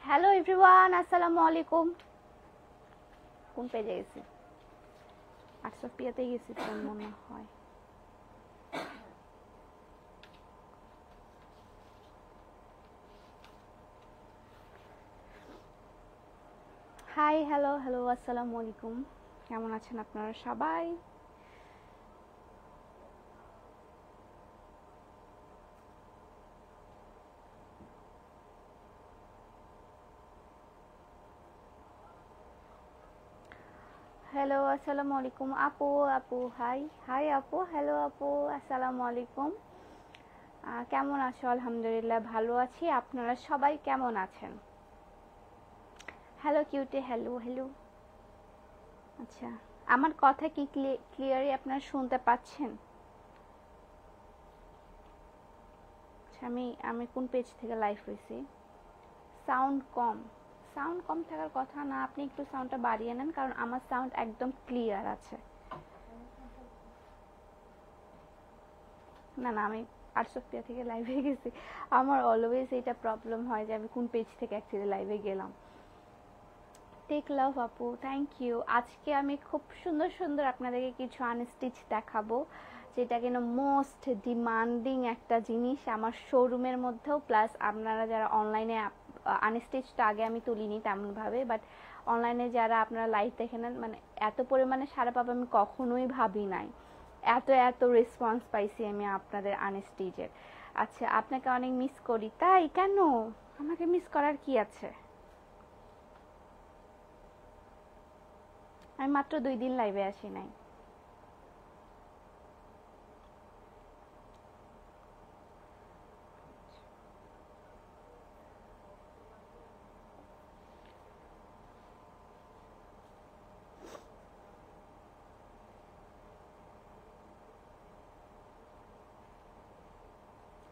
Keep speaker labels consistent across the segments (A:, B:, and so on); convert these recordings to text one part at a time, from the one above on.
A: Hello everyone, আসসালামু আলাইকুম। কোন পেজে গেছি? হোয়াটসঅ্যাপে গেছি তো মনে হয়। হাই, হ্যালো হ্যালো, আসসালামু আলাইকুম। কেমন আছেন আপনারা সবাই? হ্যালো, আসসালামু আলাইকুম। আপু আপু হাই হাই আপু, হ্যালো আপু, আসসালামু আলাইকুম। কেমন আছো? আলহামদুলিল্লাহ ভালো আছি। আপনারা সবাই কেমন আছেন? Hello cutie, hello hello. আচ্ছা, আমার কথা কি ক্লিয়ারলি আপনারা শুনতে পাচ্ছেন? আচ্ছা, আমি কোন পেজ থেকে লাইভ হয়েছি? সাউন্ড কম। সাউন্ড কম থাকার কথা না, আপনি একটু সাউন্ডটা বাড়িয়ে নেন, কারণ আমার সাউন্ড একদম ক্লিয়ার আছে। না না, আমি আটসপ্পিয়া থেকে লাইভে গেছি। আমার অলওয়েজ এটা প্রবলেম হয় যে আমি কোন পেজ থেকে অ্যাকচুয়ালি লাইভে গেলাম। টেক লাভ আপু, থ্যাংক ইউ। আজকে আমি খুব সুন্দর সুন্দর আপনাদেরকে কিছু আনস্টিচ দেখাবো, যেটা কিনা মোস্ট ডিমান্ডিং একটা জিনিস আমার শোরুমের মধ্যেও, প্লাস আপনারা যারা অনলাইনে আনস্টিচটা আগে আমি তুলিনি তেমনভাবে, বাট অনলাইনে যারা আপনারা লাইভ দেখে নেন, মানে এত পরিমাণে সাড়া পাবো আমি কখনোই ভাবি নাই। এত এত রেসপন্স পাইছি আমি আপনাদের আনস্টিচের। আচ্ছা, আপনাকে অনেক মিস করি। তাই কেন? আমাকে মিস করার কি আছে? আমি মাত্র 2 দিন লাইভে আসি নাই।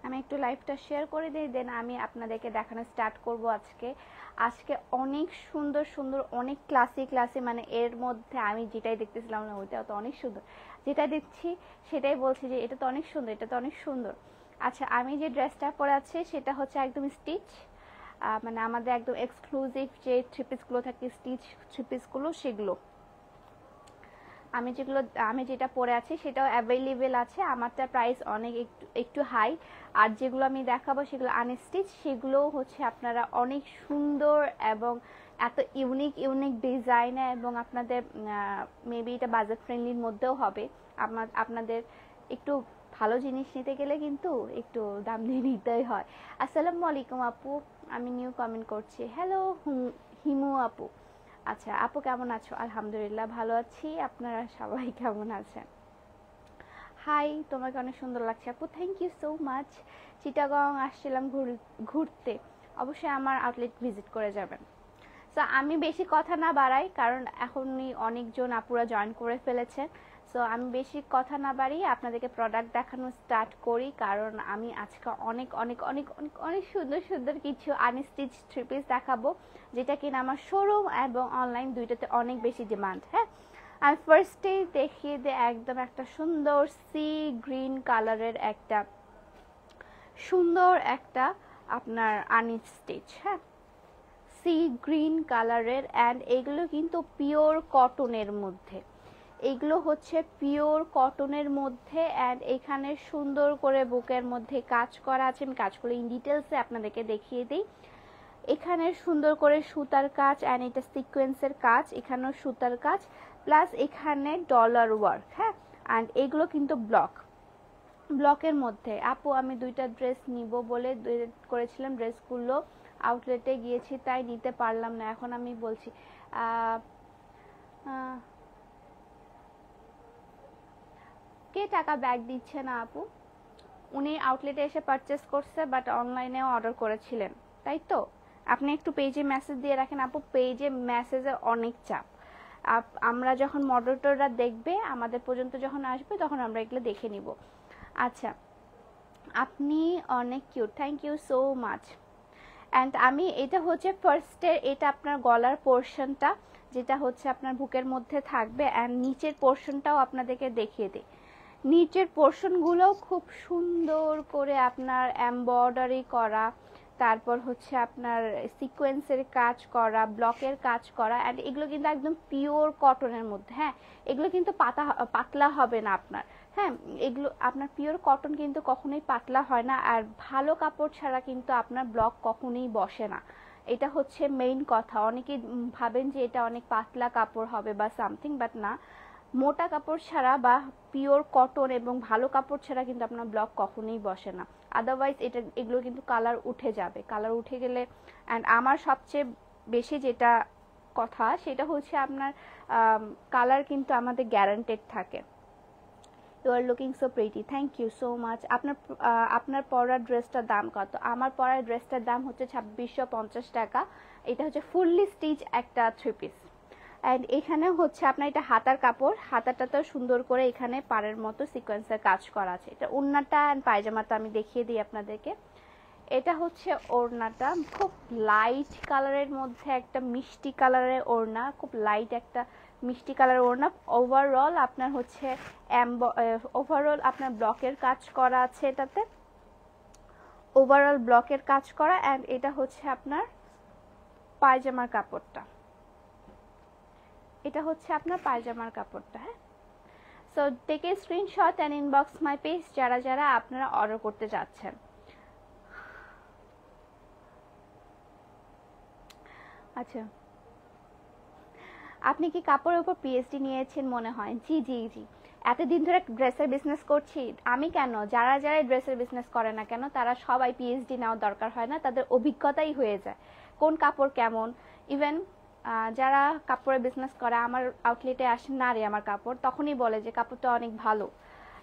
A: আমি একটু লাইভটা শেয়ার করে দিই, দেন আমি আপনাদেরকে দেখানো স্টার্ট করব। আজকে অনেক সুন্দর সুন্দর, অনেক ক্লাসি ক্লাসি, মানে এর মধ্যে আমি যেটাই দেখতেছিলাম না ওইটা তো অনেক সুন্দর, যেটা দেখছি সেটাই বলছি যে এটা তো অনেক সুন্দর, এটা তো অনেক সুন্দর। আচ্ছা, আমি যে ড্রেসটা পরে আছি সেটা হচ্ছে একদম স্টিচ, মানে আমাদের একদম এক্সক্লুসিভ যে থ্রি পিসগুলো থাকে, স্টিচ থ্রি পিসগুলো, সেগুলো আমি যেটা পরে আছি সেটাও অ্যাভেলেবেল আছে। আমারটার প্রাইস অনেক একটু একটু হাই, আর যেগুলো আমি দেখাবো সেগুলো আনস্টিচ, সেগুলোও হচ্ছে আপনারা অনেক সুন্দর এবং এত ইউনিক ইউনিক ডিজাইনে, এবং আপনাদের মেবি এটা বাজেট ফ্রেন্ডলির মধ্যেও হবে। আপনাদের একটু ভালো জিনিস নিতে গেলে কিন্তু একটু দাম দিয়ে নিতেই হয়। আসসালামু আলাইকুম আপু, আমি নিউ কমেন্ট করছি। হ্যালো হিমু আপু। আচ্ছা আপু, কেমন আছো? আলহামদুলিল্লাহ ভালো আছি। আপনারা সবাই কেমন আছেন? হাই, তোমাকে অনেক সুন্দর লাগছে আপু, thank you so much. Chittagong আসছিলাম ঘুরতে, অবশ্যই আমার আউটলেট ভিজিট করে যাবেন। সো আমি বেশি কথা না বাড়াই, কারণ এখনই অনেকজন আপুরা জয়েন করে ফেলেছে। সো আমি বেশি কথা না বাড়িয়ে আপনাদেরকে প্রোডাক্ট দেখানো স্টার্ট করি, কারণ আমি আজকে অনেক অনেক অনেক অনেক অনেক সুন্দর সুন্দর কিছু আনস্টিচ থ্রি পিস দেখাবো, যেটা কিনা আমার শোরুম এবং অনলাইন দুইটাতে অনেক বেশি ডিমান্ড। হ্যাঁ, আমি ফার্স্টেই দেখিয়ে দিই একদম একটা সুন্দর সি গ্রিন কালারের একটা সুন্দর একটা আপনার আনস্টিচ। হ্যাঁ, সি গ্রিন কালারের, অ্যান্ড এগুলো কিন্তু পিওর কটনের মধ্যে, এগুলো হচ্ছে পিওর কটনের মধ্যে, অ্যান্ড এখানে সুন্দর করে বুকের মধ্যে কাজ করা আছে। আমি কাজগুলো ইন ডিটেলসে আপনাদেরকে দেখিয়ে দিই। এখানে সুন্দর করে সুতার কাজ, অ্যান্ড এটা সিকোয়েন্সের কাজ, এখানেও সুতার কাজ, প্লাস এখানে ডলার ওয়ার্ক। হ্যাঁ, অ্যান্ড এগুলো কিন্তু ব্লকের মধ্যে। আপু, আমি 2টা ড্রেস নিব বলে করেছিলাম, ড্রেসগুলো আউটলেটে গিয়েছি তাই নিতে পারলাম না। এখন আমি বলছি কে টাকা ব্যাক দিচ্ছে না আপু? উনি আউটলেটে এসে পারচেস করছে, বাট অনলাইনেও অর্ডার করেছিলেন, তাই তো? আপনি একটু পেজে মেসেজ দিয়ে রাখেন আপু, পেজে মেসেজের অনেক চাপ। আমরা যখন মডারেটররা দেখবে, আমাদের পর্যন্ত যখন আসবে, তখন আমরা এগুলো দেখে নিব। আচ্ছা, আপনি অনেক cute, thank you so much. And আমি এটা হচ্ছে ফার্স্টের, এটা আপনার গলার পোর্শনটা, যেটা হচ্ছে আপনার বুকের মধ্যে থাকবে, অ্যান্ড নিচের পোর্শনটাও আপনাদেরকে দেখিয়ে দিই। নিচের পোর্শনগুলো খুব সুন্দর করে আপনার এমব্রয়ডারি করা, তারপর হচ্ছে আপনার সিকোয়েন্সের কাজ করা, ব্লকের কাজ করা, অ্যান্ড এগুলো কিন্তু একদম পিওর কটনের মধ্যে। হ্যাঁ, এগুলো কিন্তু পাতলা হবে না আপনার। হ্যাঁ, এগুলো আপনার পিওর কটন কিন্তু কখনোই পাতলা হয় না, আর ভালো কাপড় ছাড়া কিন্তু আপনার ব্লক কখনোই বসে না। এটা হচ্ছে মেইন কথা। অনেকেই ভাবেন যে এটা অনেক পাতলা কাপড় হবে বা সামথিং, বাট না, মোটা কাপড় ছাড়া বা পিওর কটন এবং ভালো কাপড় ছাড়া কিন্তু আপনার ব্লক কখনোই বসে না। আদারওয়াইজ এগুলো কিন্তু কালার উঠে যাবে। কালার উঠে গেলে, অ্যান্ড আমার সবচেয়ে বেশি যেটা কথা সেটা হচ্ছে আপনার কালার কিন্তু আমাদের গ্যারান্টেড থাকে। You are looking so pretty, thank you so much. আপনার পরার ড্রেসটার দাম কত? আমার পরার ড্রেসটার দাম হচ্ছে 2650 টাকা। এটা হচ্ছে ফুললি স্টিচ একটা 3 পিস। অ্যান্ড এখানে হচ্ছে আপনার এটা হাতার কাপড়, হাতাটাতেও সুন্দর করে এখানে পাড়ের মতো সিকোয়েন্সের কাজ করা আছে। এটা ওড়নাটা অ্যান্ড পায়জামাটা আমি দেখিয়ে দিই আপনাদেরকে। এটা হচ্ছে ওড়নাটা, খুব লাইট কালারের মধ্যে একটা মিষ্টি কালারের ওড়না, খুব লাইট একটা মিষ্টি কালারের ওড়না। ওভারঅল আপনার হচ্ছে আপনার ব্লকের কাজ করা আছে এটাতে, ওভারঅল ব্লকের কাজ করা। অ্যান্ড এটা হচ্ছে আপনার পায়জামার কাপড়টা, এটা হচ্ছে আপনার পায়জামার কাপড়টা। হ্যাঁ, so take a screenshot and inbox my page যারা যারা আপনারা অর্ডার করতে যাচ্ছেন। আচ্ছা, আপনি কি কাপড়ের উপর পিএইচডি নিয়েছেন মনে হয়? জি জি জি, এতদিন ধরে ড্রেসের বিজনেস করছি আমি, কেন যারা যারা ড্রেসের বিজনেস করে না কেন তারা সবাই পিএইচডি নেওয়ার দরকার হয় না, তাদের অভিজ্ঞতাই হয়ে যায় কোন কাপড় কেমন। ইভেন যারা কাপড়ের বিজনেস করে আমার আউটলেটে আসে না রে আমার কাপড়, তখনই বলে যে কাপড়টা অনেক ভালো।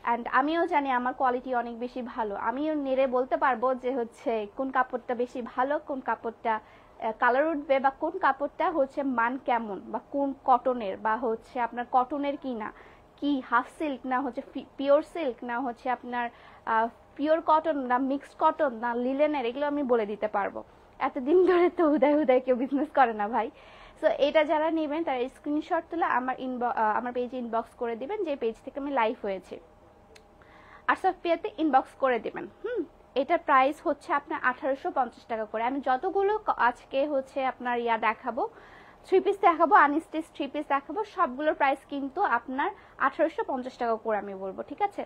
A: অ্যান্ড আমিও জানি আমার কোয়ালিটি অনেক বেশি ভালো, আমিও নেড়ে বলতে পারবো যে হচ্ছে কোন কাপড়টা বেশি ভালো, কোন কাপড়টা কালার উঠবে, বা কোন কাপড়টা হচ্ছে মান কেমন, বা কোন কটনের, বা হচ্ছে আপনার কটনের কি না, কি হাফ সিল্ক না হচ্ছে পিওর সিল্ক, না হচ্ছে আপনার পিওর কটন না মিক্সড কটন না লিলেনের, এগুলো আমি বলে দিতে পারবো। এতদিন ধরে তো উদয় উদয় কেউ বিজনেস করে না ভাই। সো এটা যারা নেবেন তারা স্ক্রিনশট তুলে আমার পেজে ইনবক্স করে দিবেন, যে পেজ থেকে আমি লাইভ হয়েছি, আরসাফিয়াতে ইনবক্স করে দিবেন। এটার প্রাইস হচ্ছে আপনার 1850 টাকা করে। আমি যতগুলো আজকে হচ্ছে আপনার দেখাবো, 3 পিস দেখাবো, আনস্টিচ 3 পিস দেখাবো, সবগুলোর প্রাইস কিন্তু আপনার 1850 টাকা করে আমি বলবো, ঠিক আছে?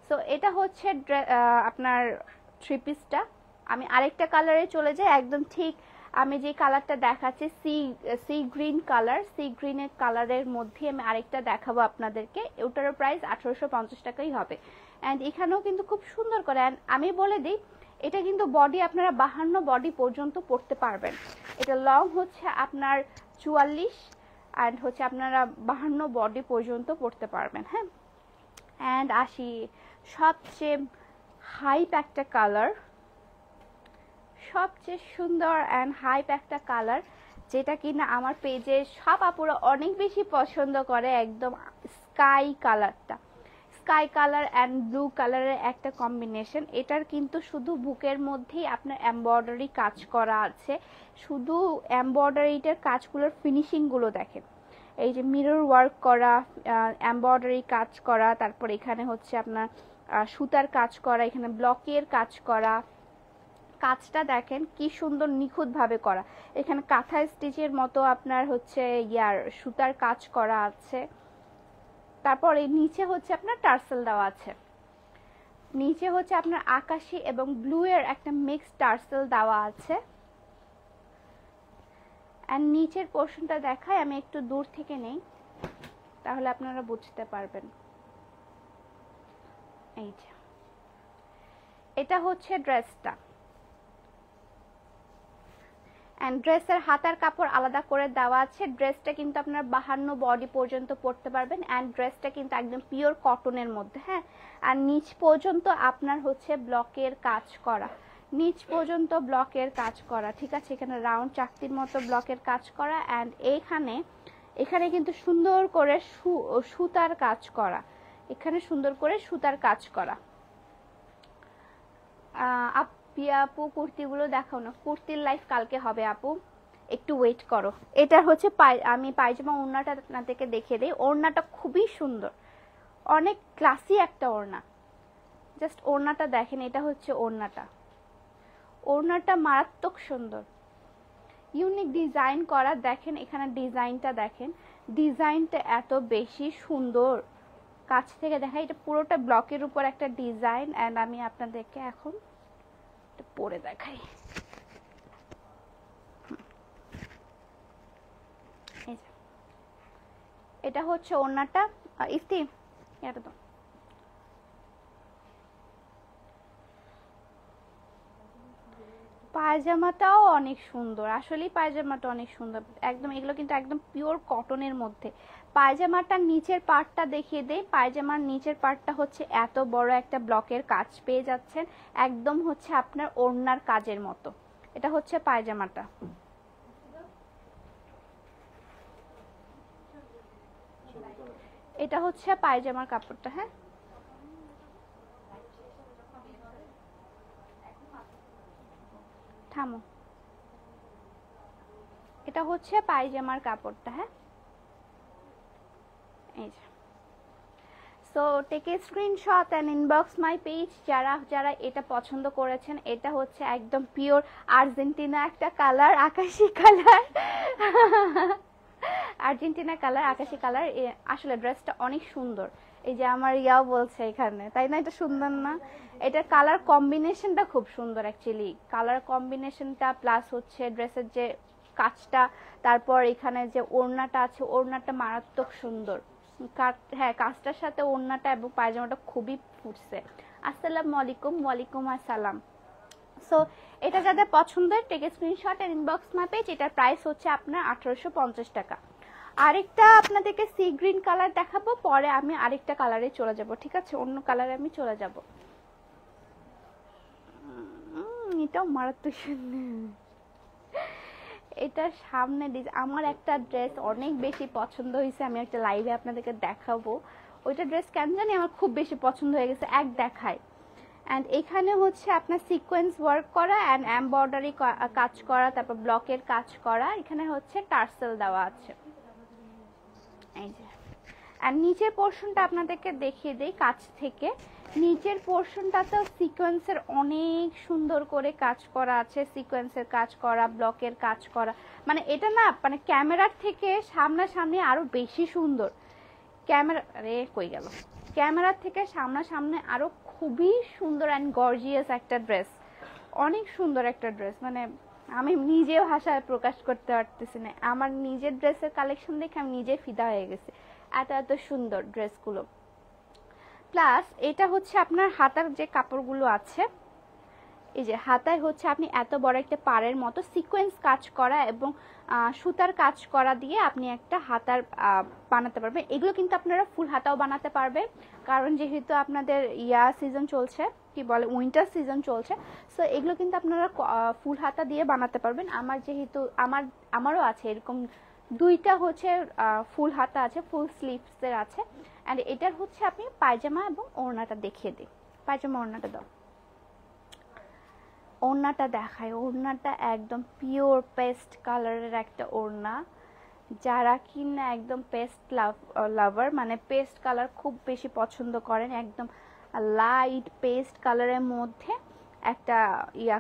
A: সো এটা হচ্ছে আপনার 3 পিসটা। আমি আরেকটা কালারে চলে যাই, একদম ঠিক আমি যে কালারটা দেখাচ্ছি সি গ্রিন কালার, সি গ্রিনের কালারের মধ্যে আমি আরেকটা দেখাবো আপনাদেরকে, ওটারও প্রাইস 1850 টাকাই হবে। অ্যান্ড এখানেও কিন্তু খুব সুন্দর করে, অ্যান্ড আমি বলে দিই এটা কিন্তু বডি আপনারা 52 বডি পর্যন্ত পরতে পারবেন। এটা লং হচ্ছে আপনার 44, অ্যান্ড হচ্ছে আপনারা 52 বডি পর্যন্ত পরতে পারবেন। হ্যাঁ, অ্যান্ড আসি সবচেয়ে হাইপ একটা কালার, সবচেয়ে সুন্দর অ্যান্ড হাইপ একটা কালার, যেটা কিনা আমার পেজে সব আপুরা অনেক বেশি পছন্দ করে, একদম স্কাই কালারটা, স্কাই কালার অ্যান্ড ব্লু কালারের একটা কম্বিনেশন। এটার কিন্তু শুধু বুকের মধ্যেই আপনার এমব্রয়ডারি কাজ করা আছে, শুধু এমব্রয়ডারিটার কাজগুলোর ফিনিশিংগুলো দেখেন, এই যে মিরর ওয়ার্ক করা, এমব্রয়ডারি কাজ করা, তারপর এখানে হচ্ছে আপনার সুতার কাজ করা, এখানে ব্লকের কাজ করা, কাজটা দেখেন কি সুন্দর নিখুঁতভাবে করা। এখানে কাঁথা স্টিচের মতো আপনার হচ্ছে সুতার কাজ করা আছে। তারপর এই নিচে হচ্ছে আপনার টার্সেল দেওয়া আছে, নিচে হচ্ছে আপনার আকাশি এবং ব্লু এর একটা মিক্স টার্সেল দেওয়া আছে। এন্ড নিচের পোর্শনটা দেখাই, আমি একটু দূর থেকে নেই তাহলে আপনারা বুঝতে পারবেন। এই যে এটা হচ্ছে ড্রেসটা, এন্ড ড্রেসের হাতার কাপড় আলাদা করে দেওয়া আছে। ড্রেসটা কিন্তু আপনার 52 বডি পর্যন্ত পরতে পারবেন, এন্ড ড্রেসটা কিন্তু একদম পিওর কটনের মধ্যে। হ্যাঁ, আর নিচ পর্যন্ত আপনার হচ্ছে ব্লকের কাজ করা, নিচ পর্যন্ত ব্লকের কাজ করা, ঠিক আছে? এখানে রাউন্ড চাকতির মতো ব্লকের কাজ করা, এন্ড এখানে কিন্তু সুন্দর করে সুতার কাজ করা, এখানে সুন্দর করে সুতার কাজ করা। আপু কুর্তিগুলো দেখাও না, কুর্তির লাইভ কালকে হবে আপু, একটু ওয়েট করো। এটা হচ্ছে আমি পায়জামা ওড়নাটা আপনাদেরকে দেখিয়ে দিই। ওড়নাটা খুবই সুন্দর, অনেক ক্লাসি একটা ওড়না, জাস্ট ওড়নাটা দেখেন, এটা হচ্ছে ওড়নাটা। ওড়নাটা মারাত্মক সুন্দর, ইউনিক ডিজাইন করা। দেখেন এখানে ডিজাইনটা দেখেন, ডিজাইনটা এত বেশি সুন্দর। কাছ থেকে দেখা, এটা পুরোটা ব্লকের উপর একটা ডিজাইন। অ্যান্ড আমি আপনাদেরকে এখন পরে দেখাই। এটা হচ্ছে ওড়নাটা। ইফতি এটা তো পায়জামাটাও অনেক সুন্দর, আসলেই পায়জামাটা অনেক সুন্দর একদম। এগুলো কিন্তু একদম পিওর কটনের মধ্যে। পায়জামাটার নিচের পার্টটা দেখিয়ে দেই। পায়জামার নিচের পার্টটা হচ্ছে এত বড় একটা ব্লকের কাজ পেয়ে যাচ্ছেন, একদম হচ্ছে আপনার ওড়নার কাজের মতো। এটা হচ্ছে পায়জামাটা। এটা হচ্ছে পায়জামার কাপড়টা। হ্যাঁ, থামো। এটা হচ্ছে পায়জামার কাপড়টা। হ্যাঁ, এই যে। So take a screenshot and inbox my page যারা যারা এটা পছন্দ করেছেন। এটা হচ্ছে একদম পিওর আর্জেন্টিনা একটা কালার, আকাশি কালার। আর্জেন্টিনা কালার, আকাশি কালার। আসলে ড্রেসটা অনেক সুন্দর। এই যে আমার ইয়াও বলছে এখানে, তাই না? এটা সুন্দর না? এটার কালার কম্বিনেশনটা খুব সুন্দর অ্যাকচুয়ালি। কালার কম্বিনেশনটা প্লাস হচ্ছে ড্রেসের যে কাজটা, তারপর এখানে যে ওড়নাটা আছে, ওড়নাটা মারাত্মক সুন্দর। হ্যাঁ, কাজটার সাথে ওড়নাটা এবং পায়জামাটা খুবই ফুটছে। আসসালামু আলাইকুম। ওয়ালাইকুম আসসালাম। সো এটা যাদের পছন্দের take screenshot and inbox my page. এটার প্রাইস হচ্ছে আপনার 1850 টাকা। আরেকটা আপনাদেরকে সি গ্রিন কালার দেখাবো, পরে আমি আরেকটা কালারে চলে যাব, ঠিক আছে? অন্য কালারে আমি চলে যাব। এটাও মারাত্মক সুন্দর। এটার সামনে আমার একটা ড্রেস অনেক বেশি পছন্দ হয়েছে, আমি একটা লাইভে আপনাদেরকে দেখাবো। ওইটা ড্রেস কেন জানি আমার খুব বেশি পছন্দ হয়ে গেছে, এক দেখায়। অ্যান্ড এখানে হচ্ছে আপনার সিকোয়েন্স ওয়ার্ক করা অ্যান্ড এমব্রয়ডারি কাজ করা, তারপর ব্লকের কাজ করা। এখানে হচ্ছে টার্সেল দেওয়া আছে, এই যে। আর নিচের পোর্শনটা আপনাদেরকে দেখিয়ে দেই কাছ থেকে। নিচের পোর্শনটাতে সিকোয়েন্সের অনেক সুন্দর করে কাজ করা আছে, সিকোয়েন্সের কাজ করা, ব্লকের কাজ করা। মানে এটা না, মানে ক্যামেরার থেকে সামনাসামনি আরো বেশি সুন্দর। কই গেল? ক্যামেরার থেকে সামনাসামনি আরো খুবই সুন্দর অ্যান্ড গর্জিয়াস একটা ড্রেস। অনেক সুন্দর একটা ড্রেস, মানে আমি নিজেও ভাষায় প্রকাশ করতে পারতেছি না। আমার নিজের ড্রেসের কালেকশন দেখে আমি নিজে ফিদা হয়ে গেছি, এত এত সুন্দর ড্রেসগুলো। প্লাস এটা হচ্ছে আপনার হাতার যে কাপড়গুলো আছে, এই যে হাতায় হচ্ছে আপনি এত বড় একটা পাড়ের মতো সিকোয়েন্স কাজ করা এবং সুতার কাজ করা দিয়ে আপনি একটা হাতার বানাতে পারবেন। এগুলো কিন্তু আপনারা ফুল হাতাও বানাতে পারবেন, কারণ যেহেতু আপনাদের সিজন চলছে, কি বলে, উইন্টার সিজন চলছে। সো এগুলো কিন্তু আপনারা ফুল হাতা দিয়ে বানাতে পারবেন। আমার যেহেতু আমারও আছে এরকম দুইটা হচ্ছে ফুল হাতা আছে, ফুল স্লিভসের আছে। অ্যান্ড এটার হচ্ছে আপনি পায়জামা এবং ওড়নাটা দেখিয়ে দিই। পায়জামা ওড়নাটা দাও, ওড়নাটা দেখায়। ওড়নাটা একদম পিওর পেস্ট কালারের একটা ওড়না। যারা কিনা একদম পেস্ট লাভার, মানে পেস্ট কালার খুব বেশি পছন্দ করেন, একদম লাইট পেস্ট কালারের মধ্যে একটা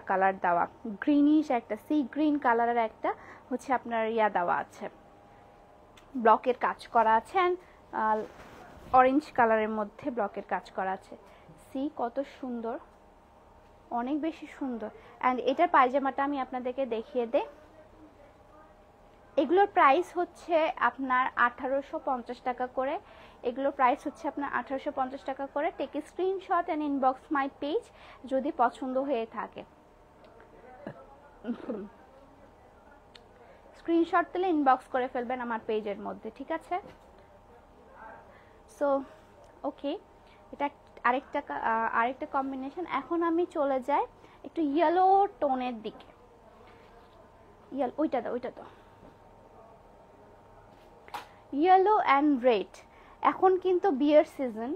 A: কালার দেওয়া, গ্রিনিশ একটা সি গ্রিন কালারের একটা হচ্ছে আপনার দেওয়া আছে, ব্লকের কাজ করা আছে। অ্যান্ড অরেঞ্জ কালারের মধ্যে ব্লকের কাজ করা আছে। সি কত সুন্দর, অনেক বেশি সুন্দর। অ্যান্ড এটার পায়জামাটা আমি আপনাদেরকে দেখিয়ে দেই। এগুলোর প্রাইস হচ্ছে আপনার 1850 টাকা করে। এগুলোর প্রাইস হচ্ছে আপনার 1850 টাকা করে। Take screenshot and inbox my page যদি পছন্দ হয়ে থাকে। স্ক্রিনশট দিলে ইনবক্স করে ফেলবেন আমার পেজের মধ্যে, ঠিক আছে? সো ওকে, এটা আরেকটা কম্বিনেশন। এখন আমি চলে যাই একটু ইয়েলো টোনের দিকে। ওইটা তো ইয়েলো অ্যান্ড রেড। এখন কিন্তু বিয়ের সিজন,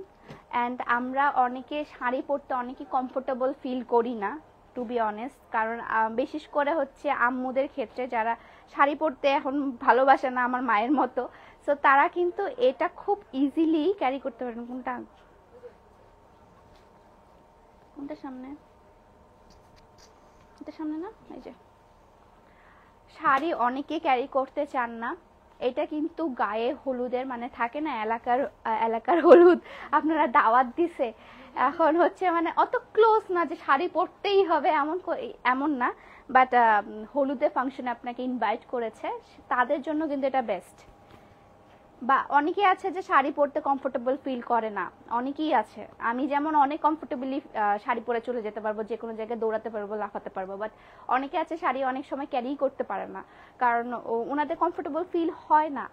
A: অ্যান্ড আমরা অনেকে শাড়ি পরতে অনেকে কমফোর্টেবল ফিল করি না, টু বি অনেস্ট। কারণ বিশেষ করে হচ্ছে আম্মুদের ক্ষেত্রে, যারা শাড়ি পরতে এখন ভালোবাসে না আমার মায়ের মতো, সো তারা কিন্তু এটা খুব ইজিলি ক্যারি করতে পারেন। কোনটা সামনে? এটা সামনে না, এই যে শাড়ি অনেকে ক্যারি করতে চান না, এটা কিন্তু গায়ে হলুদের মানে থাকে না এলাকার হলুদ, আপনারা দাওয়াত দিছে, এখন হচ্ছে মানে অত ক্লোজ না যে শাড়ি পরতেই হবে এমন না, বাট হলুদের ফাংশনে আপনাকে ইনভাইট করেছে, তাদের জন্য কিন্তু এটা বেস্ট। বা অনেকেই আছে যে শাড়ি পরতে কমফোর্টেবল ফিল করে না, অনেকেই আছে, আমি যেমন অনেক কমফোর্টেবলি শাড়ি পরে চলে যেতে পারবো, যে কোনো জায়গায় দৌড়াতে পারবো, লাফাতে পারবো, বাট অনেকে আছে শাড়ি অনেক সময় ক্যারি করতে পারে না, কারণ ওনাদের কমফোর্টেবল ফিল হয় না।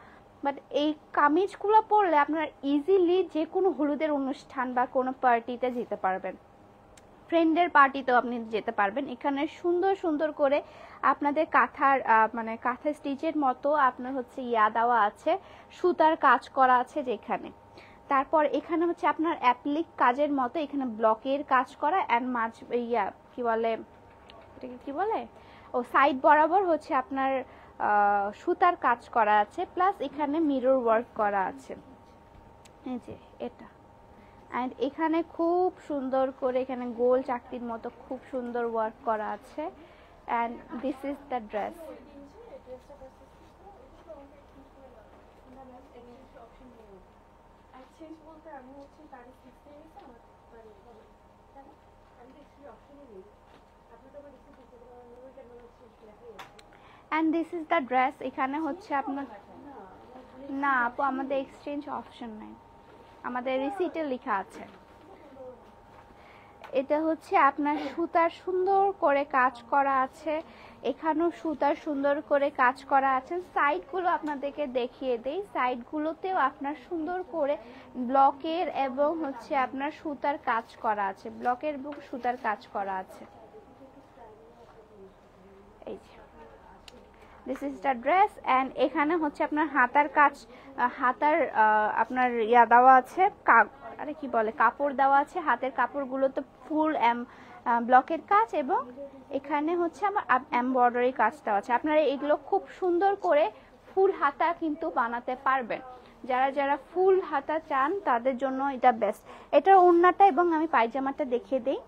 A: বাট এই কামিজগুলো পরলে আপনারা ইজিলি যে কোনো হলুদের অনুষ্ঠান বা কোনো পার্টিতে যেতে পারবেন, ফ্রেন্ডের পার্টিতেও আপনি যেতে পারবেন। এখানে সুন্দর সুন্দর করে আপনাদের কাঁথার মানে কাঁথা স্টিচের মতো আপনার হচ্ছে দেওয়া আছে, সুতার কাজ করা আছে যেখানে। তারপর এখানে হচ্ছে আপনার অ্যাপ্লিক কাজের মতো এখানে ব্লকের কাজ করা, অ্যান্ড কি বলে ও সাইড বরাবর হচ্ছে আপনার সুতার কাজ করা আছে, প্লাস এখানে মিরর ওয়ার্ক করা আছে, এই যে এটা। এন্ড এখানে খুব সুন্দর করে এখানে গোল চাকতির মতো খুব সুন্দর ওয়ার্ক করা আছে। And this is the dress. And this is the dress. এখানে হচ্ছে আপনার না আপু, আমাদের এক্সচেঞ্জ অপশন নাই, আমাদের রিসিটে লেখা আছে। এটা হচ্ছে আপনার সুতার সুন্দর করে কাজ করা আছে, এখানেও সুতার সুন্দর করে কাজ করা আছে। সাইডগুলো আপনাদেরকে দেখিয়ে দেই, সাইডগুলোতেও আপনার সুন্দর করে ব্লকের এবং হচ্ছে আপনার সুতার কাজ করা আছে, ব্লকের এবং সুতার কাজ করা আছে। এই যে this is the dress. And এখানে হচ্ছে আপনার হাতার কাজ, হাতার আপনার দেওয়া আছে, আরে কি বলে কাপড় দেওয়া আছে, হাতের কাপড়গুলো তো ফুল ব্লকের কাজ, এবং এখানে হচ্ছে আমার এমব্রয়ডারি কাজটা আছে। আপনারা এগুলো খুব সুন্দর করে ফুল হাতা কিন্তু বানাতে পারবেন, যারা যারা ফুল হাতা চান তাদের জন্য এটা বেস্ট। এটার ওড়নাটা এবং আমি পায়জামাটা দেখিয়ে দিই,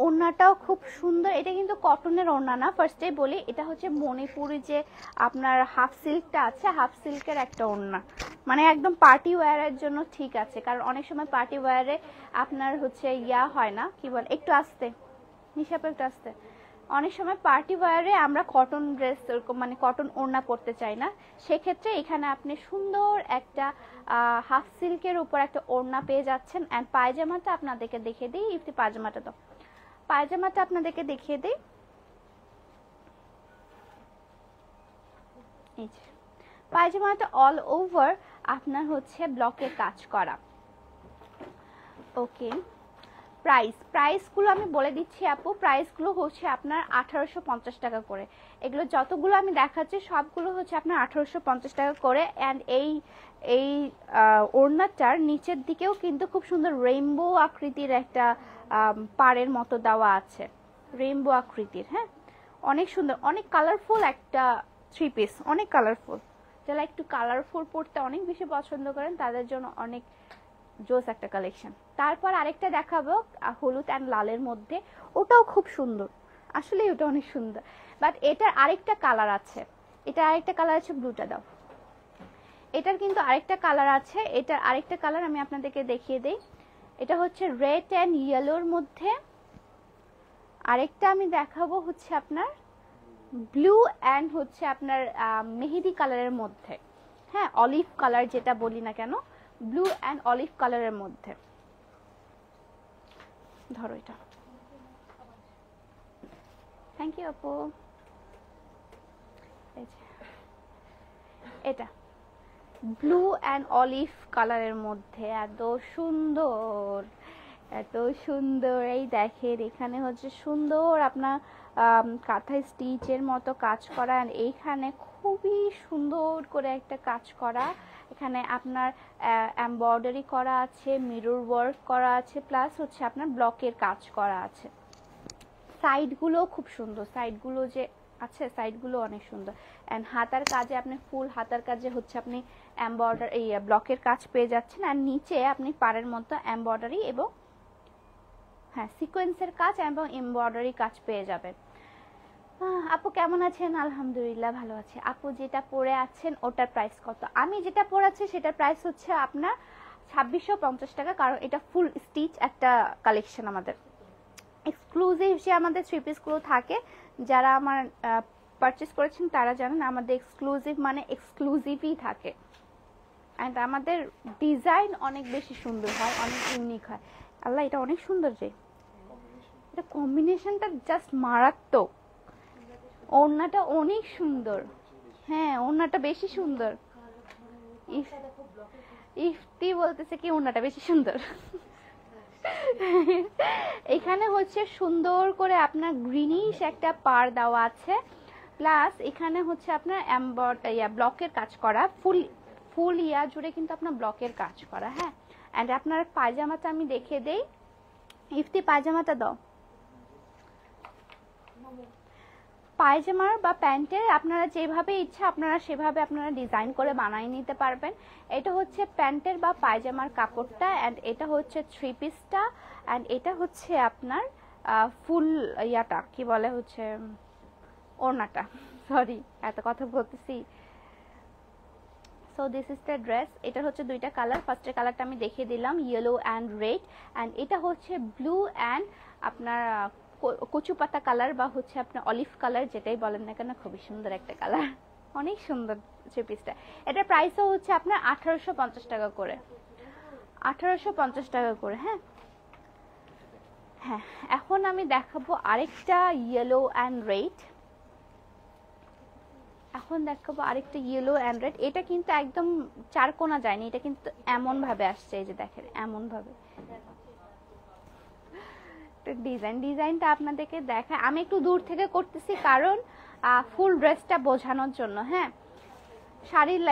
A: ওড়নাটাও খুব সুন্দর। এটা কিন্তু কটনের ওড়না না, ফার্স্টে বলি এটা হচ্ছে মণিপুরি যে আপনার হাফ সিল্কটা আছে, হাফ সিল্কের একটা ওড়না, মানে একদম পার্টি ওয়্যারের জন্য ঠিক আছে, কারণ অনেক সময় পার্টি ওয়্যারে আপনার হচ্ছে হয় না, কি বল একটু আসতে হিসাবে একটু আসতে, অনেক সময় পার্টি ওয়্যারে আমরা কটন ড্রেস মানে কটন ওড়না পরতে চাই না, সেক্ষেত্রে এখানে আপনি সুন্দর একটা হাফ সিল্কের উপর একটা ওড়না পেয়ে যাচ্ছেন। অ্যান্ড পায়জামাটা আপনাদেরকে দেখিয়ে দিই, ইফতি পায়জামাটা তো পায়জামাটা আপনাদেরকে দেখিয়ে দিই, এই যে পায়জামাটা অল ওভার আপনার হচ্ছে ব্লকের কাজ করা। ওকে, প্রাইসগুলো আমি বলে দিচ্ছি আপু, প্রাইসগুলো হচ্ছে আপনার 1850 টাকা করে, এগুলো যতগুলো আমি দেখাচ্ছি সবগুলো হচ্ছে আপনার 1850 টাকা করে। অ্যান্ড এই ওড়নাটার নিচের দিকেও কিন্তু খুব সুন্দর রেইনবো আকৃতির একটা পাড়ের মতো দেওয়া আছে, রেইনবো আকৃতির, হ্যাঁ অনেক সুন্দর, অনেক কালারফুল একটা থ্রি পিস, অনেক কালারফুল, যারা একটু কালারফুল পড়তে অনেক বেশি পছন্দ করেন তাদের জন্য অনেক জোস একটা কালেকশন। তারপর আরেকটা দেখাবো হলুদ অ্যান্ড লালের মধ্যে, ওটাও খুব সুন্দর, আসলে ওটা অনেক সুন্দর, বাট এটার আরেকটা কালার আছে, এটা আরেকটা কালার আছে, ব্লুটা দাও, এটার কিন্তু আরেকটা কালার আছে, এটার আরেকটা কালার আমি আপনাদেরকে দেখিয়ে দেই, এটা হচ্ছে রেড অ্যান্ড ইয়েলোর মধ্যে, আরেকটা আমি দেখাবো হচ্ছে আপনার ব্লু অ্যান্ড হচ্ছে আপনার মেহেদি কালারের মধ্যে, হ্যাঁ অলিভ কালার যেটা বলি না কেন, ব্লু অ্যান্ড অলিভ কালারের মধ্যে। ধরো এটা, থ্যাংক ইউ আপু। এটা ব্লু অ্যান্ড অলিভ কালারের মধ্যে এত সুন্দর, এত সুন্দর, এই দেখেন এখানে হচ্ছে সুন্দর আপনার কাঁথা স্টিচের মতো কাজ করা, এইখানে খুবই সুন্দর করে একটা কাজ করা, এখানে আপনার এমব্রয়ডারি করা আছে, মিরর ওয়ার্ক করা আছে, প্লাস হচ্ছে আপনার ব্লকের কাজ করা আছে। সাইডগুলো খুব সুন্দর, সাইডগুলো যে আছে সাইডগুলো অনেক সুন্দর। অ্যান্ড হাতার কাজে আপনি ফুল হাতার কাজে হচ্ছে আপনি ব্লকের কাজ পেয়ে যাচ্ছেন, আর নিচে আপনি পাড়ের মতো এমব্রয়ডারি এবং হ্যাঁ সিকোয়েন্সের কাজ এবং এমব্রয়ডারি কাজ পেয়ে যাবেন। আপু কেমন আছেন? আলহামদুলিল্লাহ ভালো আছি। আপু যেটা পরে আছেন ওটার প্রাইস কত? আমি যেটা পরে আছি সেটার প্রাইস হচ্ছে আপনার 2650 টাকা, কারণ এটা ফুল স্টিচ একটা কালেকশন আমাদের। এক্সক্লুসিভ যে আমাদের থ্রি পিসগুলো থাকে, যারা আমার পারচেস করেছেন তারা জানেন আমাদের এক্সক্লুসিভ মানে এক্সক্লুসিভই থাকে। অ্যান্ড আমাদের ডিজাইন অনেক বেশি সুন্দর হয়, অনেক ইউনিক হয়। আল্লাহ এটা অনেক সুন্দর, যে এটা কম্বিনেশনটা জাস্ট মারাত্মক। ওড়নাটা অনেক সুন্দর, হ্যাঁ ওড়নাটা বেশি সুন্দর। ইফতি বলতেছে কি ওড়নাটা বেশি সুন্দর। এখানে হচ্ছে সুন্দর করে আপনার গ্রিনিশ একটা পার দেওয়া আছে, প্লাস এখানে হচ্ছে আপনার ব্লকের কাজ করা, ফুল ইয়া জুড়ে কিন্তু আপনার ব্লকের কাজ করা। হ্যাঁ, অ্যান্ড আপনার পায়জামাটা আমি দেখে দেই। ইফতি পায়জামাটা দাও। পায়জামার বা প্যান্টের আপনারা যেভাবে ইচ্ছা আপনারা সেভাবে আপনারা ডিজাইন করে বানিয়ে নিতে পারবেন। এটা হচ্ছে প্যান্টের বা পায়জামার কাপড়টা, অ্যান্ড এটা হচ্ছে থ্রি পিসটা, অ্যান্ড এটা হচ্ছে আপনার ফুল ইয়াটা কি বলে হচ্ছে ওড়নাটা। সরি এত কথা বলতেছি। So this is the dress. এটা হচ্ছে দুইটা কালার। ফার্স্টের কালারটা আমি দেখিয়ে দিলাম, ইয়েলো অ্যান্ড রেড, অ্যান্ড এটা হচ্ছে ব্লু অ্যান্ড আপনার কচু পাতা কালার বা হচ্ছে আপনার অলিভ কালার, যেটাই বলেন না কেন, খুবই সুন্দর একটা কালার, অনেক সুন্দর থ্রি পিসটা। এটার প্রাইসও হচ্ছে আপনার 1850 টাকা করে, 1850 টাকা করে। হ্যাঁ হ্যাঁ, এখন আমি দেখাবো আরেকটা ইয়েলো অ্যান্ড রেড। এখন দেখাবো আরেকটা ইয়েলো অ্যান্ড রেড। এটা কিন্তু একদম চার কোনা যায়নি, এটা কিন্তু এমন ভাবে আসছে, এই যে দেখেন এমন ভাবে ডিজাইনটা আপনাদেরকে দেখায়। আমি একটু দূর থেকে করতেছি কারণ ফুল ড্রেসটা বোঝানোর জন্য। হ্যাঁ, শাড়ির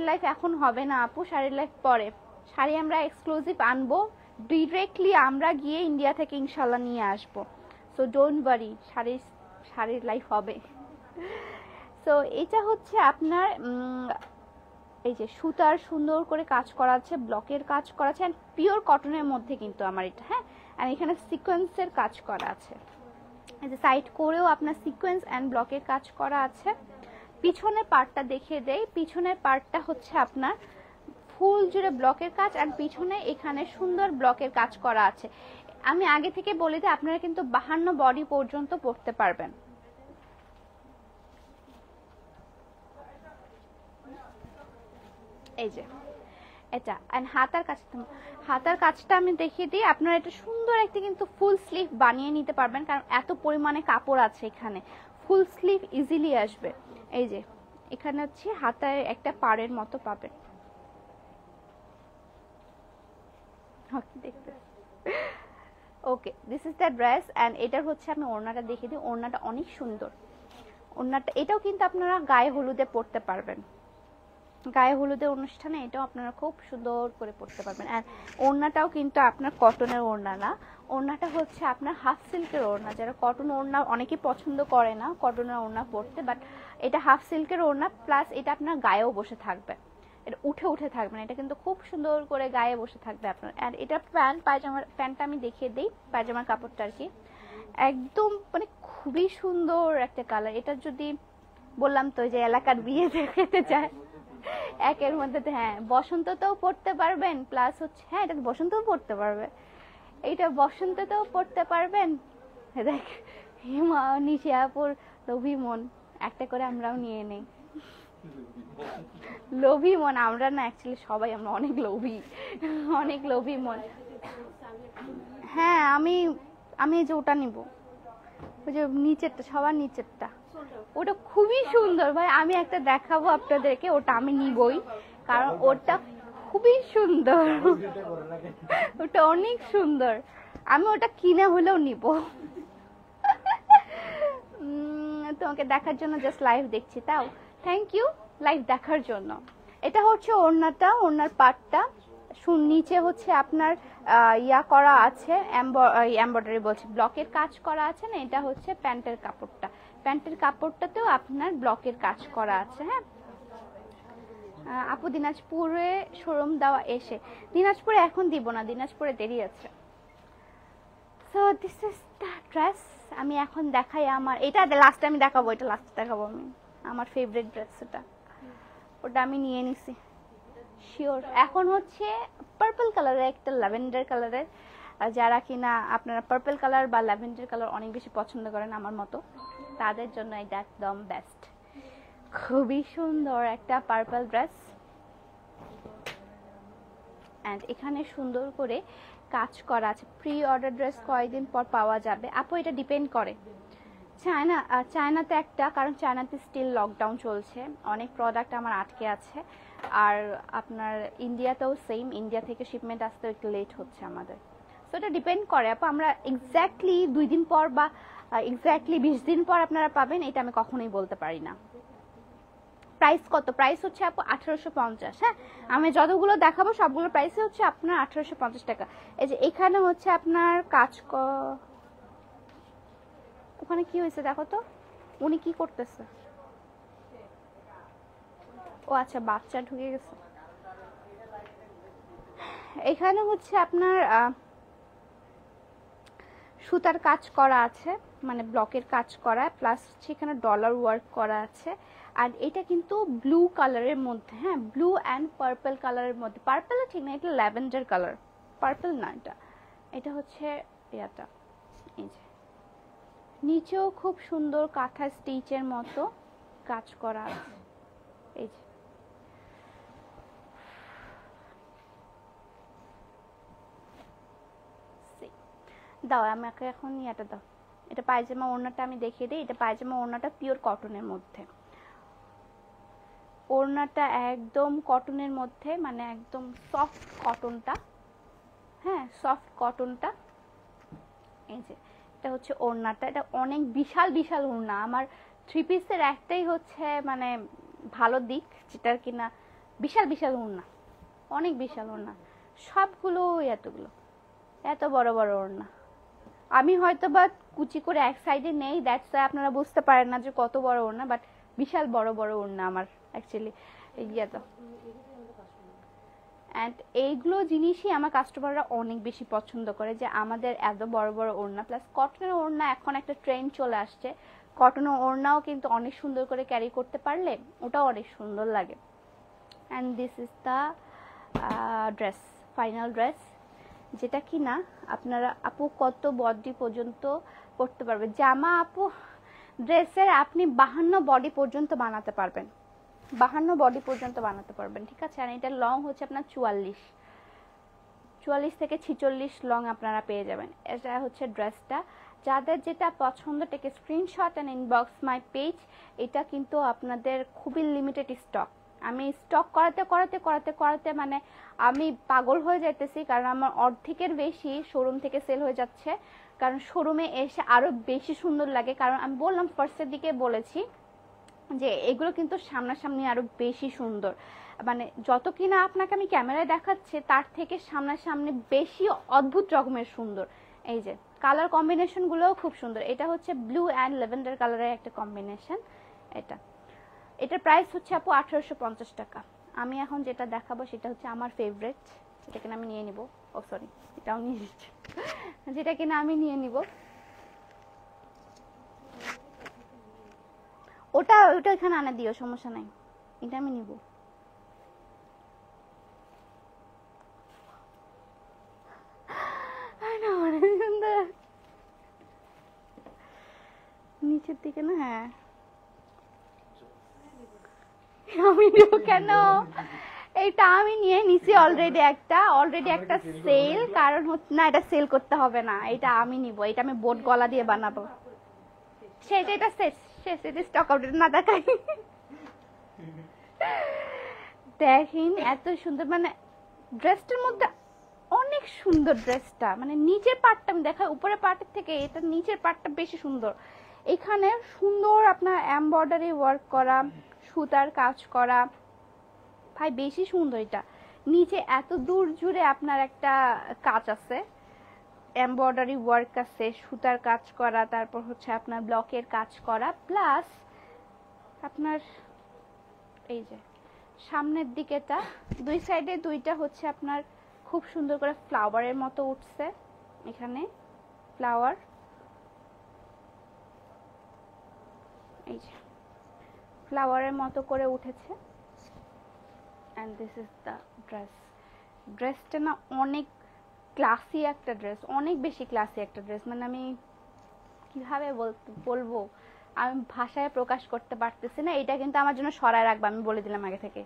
A: লাইফ এখন হবে না আপু, শাড়ির লাইফ পরে। শাড়ি আমরা এক্সক্লুসিভ আনবো, ডিরেক্টলি আমরা গিয়ে ইন্ডিয়া থেকে ইনশাল্লাহ নিয়ে আসবো। সো ডোন্ট ওয়ারি, শাড়ির লাইফ হবে। সো এটা হচ্ছে আপনার এই যে সুতার সুন্দর করে কাজ করা আছে, ব্লকের কাজ করা আছে, এন্ড পিওর কটনের মধ্যে কিন্তু আমার এটা। হ্যাঁ, আর এখানে সিকোয়েন্সের কাজ করা আছে, এই যে সাইড করেও আপনার সিকোয়েন্স এন্ড ব্লকের কাজ করা আছে। পিছনের পার্টটা দেখিয়ে দেই। পিছনের পার্টটা হচ্ছে আপনার ফুল জুড়ে ব্লকের কাজ, আর পিছনে এখানে সুন্দর ব্লকের কাজ করা আছে। আমি আগে থেকে বলে দিই, আপনারা কিন্তু 52 বডি পর্যন্ত পরতে পারবেন। এই যে এটা, এন্ড হাতার কাজটা আমি দেখিয়ে দিই। আপনারা এটা সুন্দর একটা কিন্তু ফুল স্লিভ বানিয়ে নিতে পারবেন, কারণ এত পরিমাণে কাপড় আছে এখানে, ফুল স্লিভ ইজিলি আসবে। এই যে এখানে হচ্ছে হাতায় একটা পাড়ের মতো পাবেন। দেখতে okay, this is the dress, and এটার হচ্ছে আমি ওড়নাটা দেখিয়ে দিই। ওড়নাটা অনেক সুন্দর। ওড়নাটা এটাও কিন্তু আপনারা গায়ে হলুদে পরতে পারবেন, গায়ে হলুদের অনুষ্ঠানে এটাও আপনারা খুব সুন্দর করে পরতে পারবেন। আর ওড়নাটাও কিন্তু আপনার কটনের ওড়না না, ওড়নাটা হচ্ছে আপনার হাফ সিল্কের ওড়না। যারা কটন ওড়না অনেকেই পছন্দ করে না কটনের ওড়না পরতে, বাট এটা হাফ সিল্কের ওড়না, প্লাস এটা আপনার গায়েও বসে থাকবে, এটা উঠে থাকবে না, এটা কিন্তু খুব সুন্দর করে গায়ে বসে থাকবে আপনার। আর এটা প্যান্টটা আমি দেখিয়ে দিই, পায়জামার কাপড়টা আর কি একদম মানে খুবই সুন্দর একটা কালার। এটা যদি বললাম তো যে এলাকার বিয়ে দেখতে চায় একের মধ্যে, হ্যাঁ বসন্ততেও পড়তে পারবেন, প্লাস হচ্ছে হ্যাঁ এটা বসন্তও পড়তে পারবে, এইটা বসন্ততেও পড়তে পারবেন। দেখ নিচে আপুর লোভী মন, একটা করে আমরাও নিয়ে নেই। লোভী মন আমরা না, অ্যাকচুয়ালি সবাই আমরা অনেক লোভী মন। হ্যাঁ আমি যে ওটা নিব, ওই যে নিচেরটা, সবার নিচেরটা, ওটা খুবই সুন্দর ভাই। আমি একটা দেখাবো আপনাদেরকে, ওটা আমি নিবই, কারণ ওটা খুবই সুন্দর, ওটা অনেক সুন্দর। আমি ওটা কিনে হলেও নিব। তোমাকে দেখার জন্য জাস্ট লাইভ দেখছি, তাও থ্যাংক ইউ লাইভ দেখার জন্য। এটা হচ্ছে ওড়নাটা, ওড়নার পার্টটা নিচে হচ্ছে আপনার ইয়া করা আছে, এমব্রয়ডারি বলছি, ব্লকের কাজ করা আছে না। এটা হচ্ছে প্যান্টের কাপড়টা, প্যান্টের কাপড়টাতেও আপনার ব্লকের কাজ করা আছে। হ্যাঁ আপু দিনাজপুরে শোরুম দেওয়া এসে, দিনাজপুরে এখন দিব না, দিনাজপুরে দেরি আছে। So this is the dress. আমি এখন দেখাই আমার, এটা লাস্টে আমি দেখাবো, এটা লাস্টে দেখাবো আমি আমার ফেভারিট ড্রেস। ওটা আমি নিয়ে নিছি শিওর। এখন হচ্ছে পার্পল কালারের, একটা ল্যাভেন্ডার কালারের, যারা কিনা আপনারা পার্পল কালার বা ল্যাভেন্ডার কালার অনেক বেশি পছন্দ করেন আমার মতো, তাদের জন্য এটা একদম বেস্ট। খুবই সুন্দর একটা পার্পল ড্রেস, অ্যান্ড এখানে সুন্দর করে কাজ করা আছে। প্রি অর্ডার ড্রেস কয়েকদিন পর পাওয়া যাবে আপু, এটা ডিপেন্ড করে চায়নাতে একটা, কারণ চায়নাতে স্টিল লকডাউন চলছে, অনেক প্রোডাক্ট আমার আটকে আছে। আর আপনার ইন্ডিয়াতেও সেম, ইন্ডিয়া থেকে শিপমেন্ট আসতে একটু লেট হচ্ছে আমাদের। সো এটা ডিপেন্ড করে আপু, আমরা এক্স্যাক্টলি 2 দিন পর বা এক্স্যাক্টলি 20 দিন পর আপনারা পাবেন এটা আমি কখনোই বলতে পারি না। প্রাইস কত? প্রাইস হচ্ছে আপু 1850। হ্যাঁ, আমি যতগুলো দেখাবো সবগুলো প্রাইস হচ্ছে আপনার 1850 টাকা। এই যে এখানে হচ্ছে আপনার কাজ ওখানে কি হয়েছে দেখো তো, উনি কি করতেছে? ও আচ্ছা, বাচ্চা ঢুকে গেছে। এখানে হচ্ছে আপনার সুতার কাজ করা আছে, মানে ব্লকের কাজ করা, প্লাস হচ্ছে এখানে ডলার ওয়ার্ক করা আছে। আর এটা কিন্তু ব্লু কালারের মধ্যে, হ্যাঁ ব্লু অ্যান্ড পার্পল কালারের মধ্যে, পার্পল ঠিক না, এটা ল্যাভেন্ডার কালার, পার্পল না, এটা হচ্ছে ইয়াটা। এই যে নিচেও খুব সুন্দর কাঁথা স্টিচের মতো কাজ করা আছে। এই যে দাও আমাকে এখন ইয়াটা দাও, এটা পায়জামা ওড়নাটা আমি দেখিয়ে দিই। এটা পায়জামা ওড়নাটা পিওর কটনের মধ্যে, ওড়নাটা একদম কটনের মধ্যে, মানে একদম সফট কটনটা, হ্যাঁ সফট কটনটা। এই যে এটা হচ্ছে ওড়নাটা, এটা অনেক বিশাল বিশাল ওড়না। আমার 3 পিসের একটাই হচ্ছে মানে ভালো দিক, যেটার কিনা বিশাল বিশাল ওড়না, অনেক বিশাল ওড়না, সবগুলো এতগুলো এত বড় বড় ওড়না। আমি হয়তো বা কুচি করে এক সাইডে নেই, দ্যাটস ওয়াই আপনারা বুঝতে পারেন না যে কত বড় ওড়না, বাট বিশাল বড় বড় ওড়না আমার অ্যাকচুয়ালি ইয়েটা। অ্যান্ড এইগুলো জিনিসই আমার কাস্টমাররা অনেক বেশি পছন্দ করে, যে আমাদের এত বড় বড় ওড়না, প্লাস কটনের ওড়না এখন একটা ট্রেন্ড চলে আসছে। কটনের ওড়নাও কিন্তু অনেক সুন্দর করে ক্যারি করতে পারলে ওটাও অনেক সুন্দর লাগে। And this is the dress, final dress, যেটা কি না আপনারা আপু কত বডি পর্যন্ত পরতে পারবে। জামা আপু ড্রেসের আপনি 52 বডি পর্যন্ত বানাতে পারবেন, 52 বডি পর্যন্ত বানাতে পারবেন, ঠিক আছে। আর এটা লং হচ্ছে আপনার 44 থেকে 46 লং আপনারা পেয়ে যাবেন। এটা হচ্ছে ড্রেসটা। যাদের যেটা পছন্দ take screenshot and inbox my page. এটা কিন্তু আপনাদের খুবই লিমিটেড স্টক, আমি স্টক করাতে করাতে করাতে করাতে মানে আমি পাগল হয়ে যাইতেছি, কারণ আমার অর্ধেকের বেশি শোরুম থেকে সেল হয়ে যাচ্ছে। কারণ শোরুমে এসে আরো বেশি সুন্দর লাগে, কারণ আমি বললাম ফার্স্টের দিকে বলেছি যে এগুলো কিন্তু সামনাসামনি আরো বেশি সুন্দর, মানে যত কিনা আপনাকে আমি ক্যামেরায় দেখাচ্ছি তার থেকে সামনাসামনি বেশি অদ্ভুত রকমের সুন্দর। এই যে কালার কম্বিনেশন গুলোও খুব সুন্দর। এটা হচ্ছে ব্লু অ্যান্ড ল্যাভেন্ডার কালারের একটা কম্বিনেশন। এটার প্রাইস হচ্ছে আপু 1850 টাকা। আমি এখন যেটা দেখাবো সেটা হচ্ছে আমার ফেভারিট, যেটা কিনা আমি নিয়ে নিব। ও সরি, এটাও নিয়ে নিচ্ছি, যেটা কিনা আমি নিয়ে নিব। ওটা ওটা এখানে আনা দিও, সমস্যা নাই, এটা আমি নিব। নিচের দিকে না, হ্যাঁ আমি নিব কেন, এটা আমি নিয়ে নিছি অলরেডি একটা সেল, কারণ না এটা সেল করতে হবে না, এটা আমি নিব, এটা আমি বোট গলা দিয়ে বানাবো। সেটা এটা শেষ শেষ, এটা স্টক আউট না দেখাই। দেখেন এত সুন্দর, মানে ড্রেসটার মধ্যে অনেক সুন্দর ড্রেসটা, মানে নিচের পার্টটা আমি দেখাই উপরের পার্টের থেকে এটা নিচের পার্টটা বেশি সুন্দর। এখানে সুন্দর আপনার এমব্রয়ডারি ওয়ার্ক করা, সুতার কাজ করা, ভাই বেশি সুন্দর। এটা নিচে এত দূর জুড়ে আপনার একটা কাজ আছে, এমব্রয়ডারি ওয়ার্ক আছে, সুতার কাজ করা, তারপর হচ্ছে আপনার ব্লকের কাজ করা, প্লাস আপনার এই যে সামনের দিকেটা দুই সাইডে দুইটা হচ্ছে আপনার খুব সুন্দর করে ফ্লাওয়ারের মতো উঠছে এখানে, ফ্লাওয়ার, এই যে ফ্লাওয়ারের মতো করে উঠেছে। And this is the dress. ড্রেসটা না অনেক ক্লাসি একটা ড্রেস, অনেক বেশি ক্লাসি একটা ড্রেস, মানে আমি কিভাবে বলবো, আমি ভাষায় প্রকাশ করতে পারতেছি না। এটা কিন্তু আমার জন্য সরায় রাখবে, আমি বলে দিলাম আগে থেকে।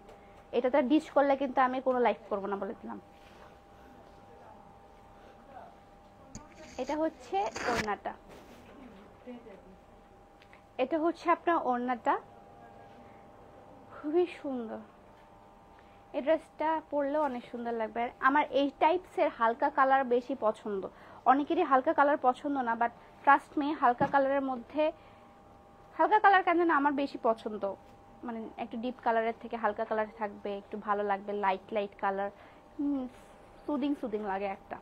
A: এটা তো ডিশ করলে কিন্তু আমি কোনো লাইফ করবো না, বলে দিলাম। এটা হচ্ছে ওড়নাটা, এটা হচ্ছে আপনার ওড়নাটা, খুবই সুন্দর। এই ড্রেসটা পরলেও অনেক সুন্দর লাগবে। আমার এই টাইপসের হালকা কালার বেশি পছন্দ। অনেকেরই হালকা কালার পছন্দ না, বাট ট্রাস্ট মি, হালকা কালারের মধ্যে, হালকা কালার কেন না আমার বেশি পছন্দ, মানে একটু ডিপ কালারের থেকে হালকা কালার থাকবে, একটু ভালো লাগবে, light light colour, soothing soothing লাগে, একটা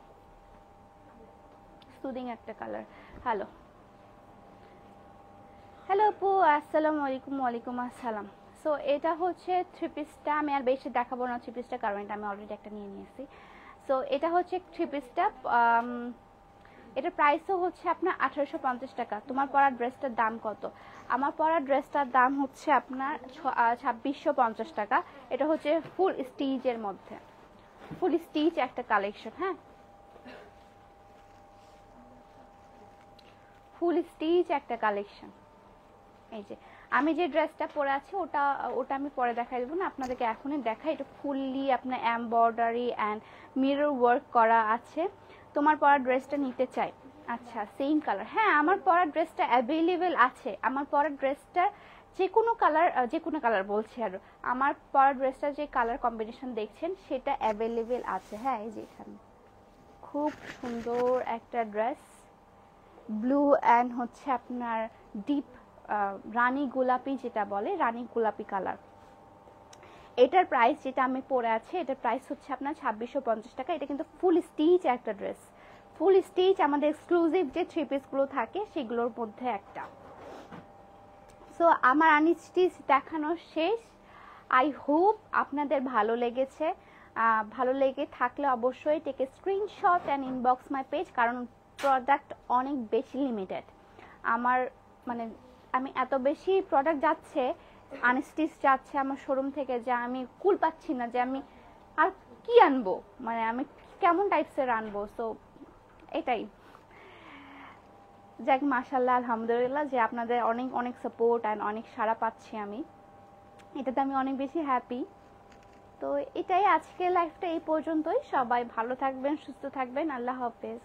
A: সুদিং একটা কালার। হ্যালো হ্যালো আপু, আসসালামু আলাইকুম। ওয়ালাইকুম আসসালাম। সো এটা হচ্ছে থ্রি পিসটা, আমি আর বেশি দেখাবো না থ্রি পিসটা, কারণ এটা আমি অলরেডি একটা নিয়ে নিয়েছি। সো এটা হচ্ছে থ্রি পিসটা, এটার প্রাইসও হচ্ছে আপনার 1850 টাকা। তোমার পরা ড্রেসটার দাম কত? আমার পরা ড্রেসটার দাম হচ্ছে আপনার 2650 টাকা। এটা হচ্ছে ফুল স্টিচের মধ্যে, ফুল স্টিচ একটা কালেকশন। হ্যাঁ, ফুল স্টিচ একটা কালেকশন। এই যে আমি যে ড্রেসটা পরে আছি ওটা ওটা আমি পরে দেখাই দেবো না, আপনাদেরকে এখনই দেখাই। এটা ফুললি আপনার এমব্রয়ডারি অ্যান্ড মিরর ওয়ার্ক করা আছে। তোমার পরা ড্রেসটা নিতে চাই? আচ্ছা, সেম কালার। হ্যাঁ, আমার পরা ড্রেসটা অ্যাভেলেবেল আছে। আমার পরা ড্রেসটা যে কোনো কালার বলছি, আর আমার পরা ড্রেসটা যে কালার কম্বিনেশন দেখছেন সেটা অ্যাভেলেবেল আছে। হ্যাঁ, এই যে এখানে খুব সুন্দর একটা ড্রেস, ব্লু অ্যান্ড হচ্ছে আপনার ডিপ রানী গোলাপি, যেটা বলে রানী গোলাপি কালার। এটার প্রাইস যেটা আমি পরে আছি, এটার প্রাইস হচ্ছে আপনার 2650 টাকা। এটা কিন্তু ফুল স্টিচ একটা ড্রেস, ফুল স্টিচ আমাদের এক্সক্লুসিভ যে থ্রি পিসগুলো থাকে সেগুলোর মধ্যে একটা। সো আমার আনস্টিচ দেখানো শেষ। আই হোপ আপনাদের ভালো লেগেছে। ভালো লেগে থাকলে অবশ্যই take a screenshot and inbox my page, কারণ প্রোডাক্ট অনেক বেশি লিমিটেড। আমার মানে আমি এত বেশি প্রোডাক্ট যাচ্ছে, আনস্টিচ যাচ্ছে আমার শোরুম থেকে, যে আমি কুল পাচ্ছি না যে আমি আর কি আনবো, মানে আমি কেমন টাইপসের আনবো। সো এটাই, যাক মাশাআল্লাহ, আলহামদুলিল্লাহ যে আপনাদের অনেক অনেক সাপোর্ট অ্যান্ড অনেক সাড়া পাচ্ছি আমি, এটাতে আমি অনেক বেশি হ্যাপি। তো এটাই, আজকের লাইফটা এই পর্যন্তই। সবাই ভালো থাকবেন, সুস্থ থাকবেন, আল্লাহ হাফেজ।